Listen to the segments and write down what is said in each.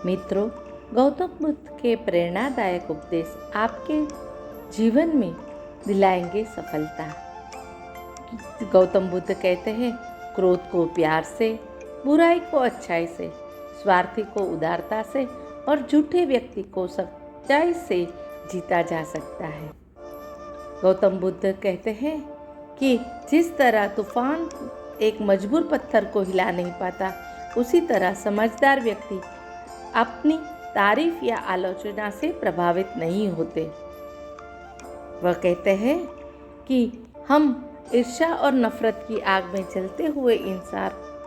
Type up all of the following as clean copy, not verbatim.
मित्रों, गौतम बुद्ध के प्रेरणादायक उपदेश आपके जीवन में दिलाएंगे सफलता। गौतम बुद्ध कहते हैं, क्रोध को प्यार से, बुराई को अच्छाई से, स्वार्थी को उदारता से और झूठे व्यक्ति को सच्चाई से जीता जा सकता है। गौतम बुद्ध कहते हैं कि जिस तरह तूफान एक मजबूर पत्थर को हिला नहीं पाता, उसी तरह समझदार व्यक्ति अपनी तारीफ या आलोचना से प्रभावित नहीं होते। वह कहते हैं कि हम ईर्ष्या और नफरत की आग में जलते हुए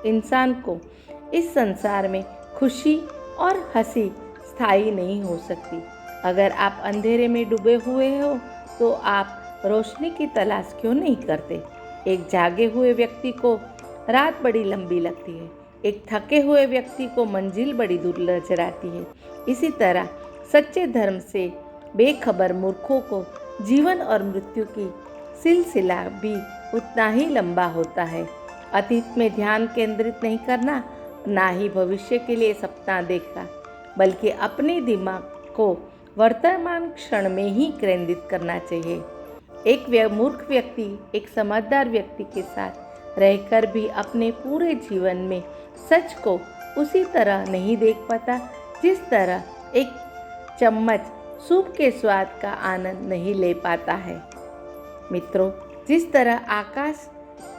इंसान को इस संसार में खुशी और हंसी स्थायी नहीं हो सकती। अगर आप अंधेरे में डूबे हुए हो तो आप रोशनी की तलाश क्यों नहीं करते? एक जागे हुए व्यक्ति को रात बड़ी लंबी लगती है, एक थके हुए व्यक्ति को मंजिल बड़ी दूर नजर आती है। इसी तरह सच्चे धर्म से बेखबर मूर्खों को जीवन और मृत्यु की सिलसिला भी उतना ही लंबा होता है। अतीत में ध्यान केंद्रित नहीं करना, ना ही भविष्य के लिए सपना देखना, बल्कि अपने दिमाग को वर्तमान क्षण में ही केंद्रित करना चाहिए। एक मूर्ख व्यक्ति एक समझदार व्यक्ति के साथ रहकर भी अपने पूरे जीवन में सच को उसी तरह नहीं देख पाता, जिस तरह एक चम्मच सूप के स्वाद का आनंद नहीं ले पाता है। मित्रों, जिस तरह आकाश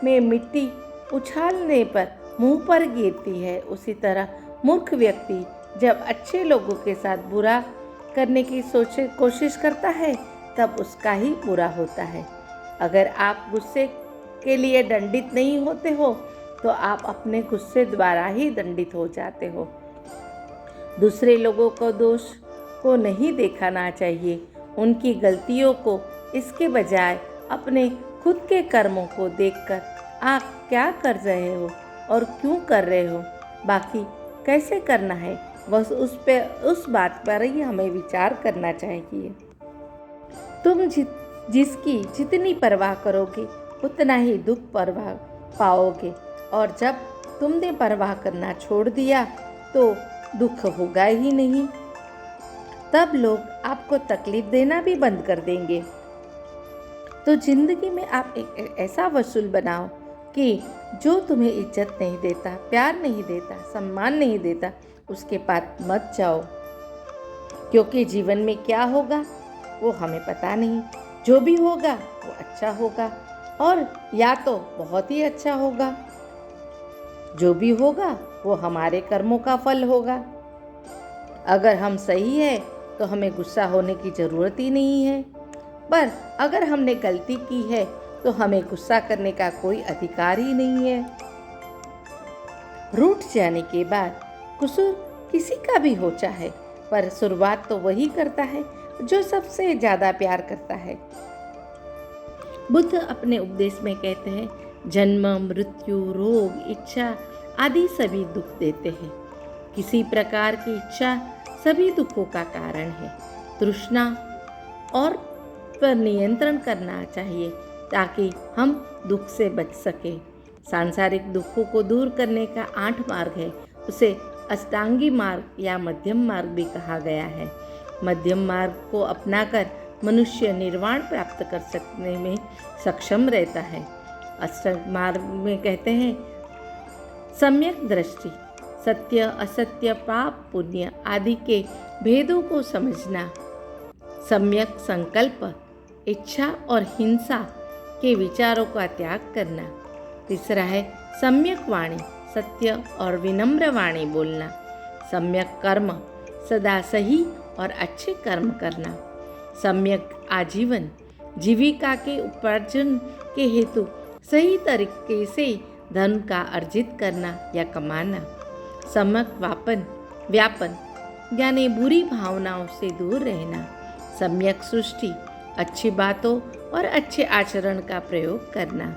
में मिट्टी उछालने पर मुंह पर गिरती है, उसी तरह मूर्ख व्यक्ति जब अच्छे लोगों के साथ बुरा करने की कोशिश करता है, तब उसका ही बुरा होता है। अगर आप गुस्से के लिए दंडित नहीं होते हो, तो आप अपने गुस्से द्वारा ही दंडित हो जाते हो। दूसरे लोगों को दोष को नहीं दिखाना चाहिए, उनकी गलतियों को, इसके बजाय अपने खुद के कर्मों को देखकर आप क्या कर रहे हो और क्यों कर रहे हो, बाकी कैसे करना है, बस उस बात पर ही हमें विचार करना चाहिए। तुम जिसकी जितनी परवाह करोगे, उतना ही दुख परवाह पाओगे, और जब तुमने परवाह करना छोड़ दिया तो दुख होगा ही नहीं। तब लोग आपको तकलीफ देना भी बंद कर देंगे। तो जिंदगी में आप एक ऐसा वसूल बनाओ कि जो तुम्हें इज्जत नहीं देता, प्यार नहीं देता, सम्मान नहीं देता, उसके पास मत जाओ, क्योंकि जीवन में क्या होगा वो हमें पता नहीं। जो भी होगा वो अच्छा होगा, और या तो बहुत ही अच्छा होगा। जो भी होगा वो हमारे कर्मों का फल होगा। अगर हम सही है तो हमें गुस्सा होने की ज़रूरत ही नहीं है, पर अगर हमने गलती की है तो हमें गुस्सा करने का कोई अधिकार ही नहीं है। रूठ जाने के बाद कसूर किसी का भी हो चाहे, पर शुरुआत तो वही करता है जो सबसे ज़्यादा प्यार करता है। बुद्ध अपने उपदेश में कहते हैं, जन्म, मृत्यु, रोग, इच्छा आदि सभी दुख देते हैं। किसी प्रकार की इच्छा सभी दुखों का कारण है। तृष्णा और पर नियंत्रण करना चाहिए ताकि हम दुख से बच सके। सांसारिक दुखों को दूर करने का 8 मार्ग है, उसे अष्टांगी मार्ग या मध्यम मार्ग भी कहा गया है। मध्यम मार्ग को अपनाकर मनुष्य निर्वाण प्राप्त कर सकने में सक्षम रहता है। अष्टांग मार्ग में कहते हैं, सम्यक दृष्टि, सत्य असत्य, पाप पुण्य आदि के भेदों को समझना, सम्यक संकल्प, इच्छा और हिंसा के विचारों का त्याग करना। तीसरा है सम्यक वाणी, सत्य और विनम्र वाणी बोलना। सम्यक कर्म, सदा सही और अच्छे कर्म करना। सम्यक आजीवन, जीविका के उपार्जन के हेतु सही तरीके से धन का अर्जित करना या कमाना। सम्यक व्यापन यानी बुरी भावनाओं से दूर रहना। सम्यक सृष्टि, अच्छी बातों और अच्छे आचरण का प्रयोग करना।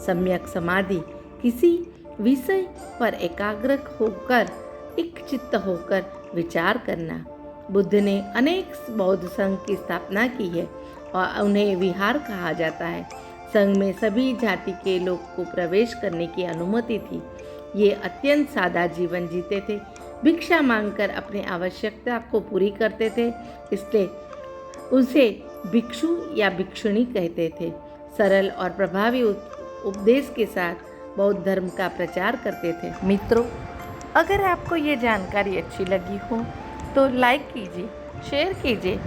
सम्यक समाधि, किसी विषय पर एकाग्र होकर, एक चित्त होकर विचार करना। बुद्ध ने अनेक बौद्ध संघ की स्थापना की है और उन्हें विहार कहा जाता है। संघ में सभी जाति के लोग को प्रवेश करने की अनुमति थी। ये अत्यंत सादा जीवन जीते थे। भिक्षा मांगकर अपनी आवश्यकता को पूरी करते थे, इसलिए उसे भिक्षु या भिक्षुणी कहते थे। सरल और प्रभावी उपदेश के साथ बौद्ध धर्म का प्रचार करते थे। मित्रों, अगर आपको ये जानकारी अच्छी लगी हो तो लाइक कीजिए, शेयर कीजिए,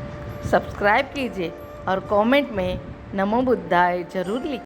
सब्सक्राइब कीजिए और कमेंट में नमो बुद्धाय जरूर लिखिए।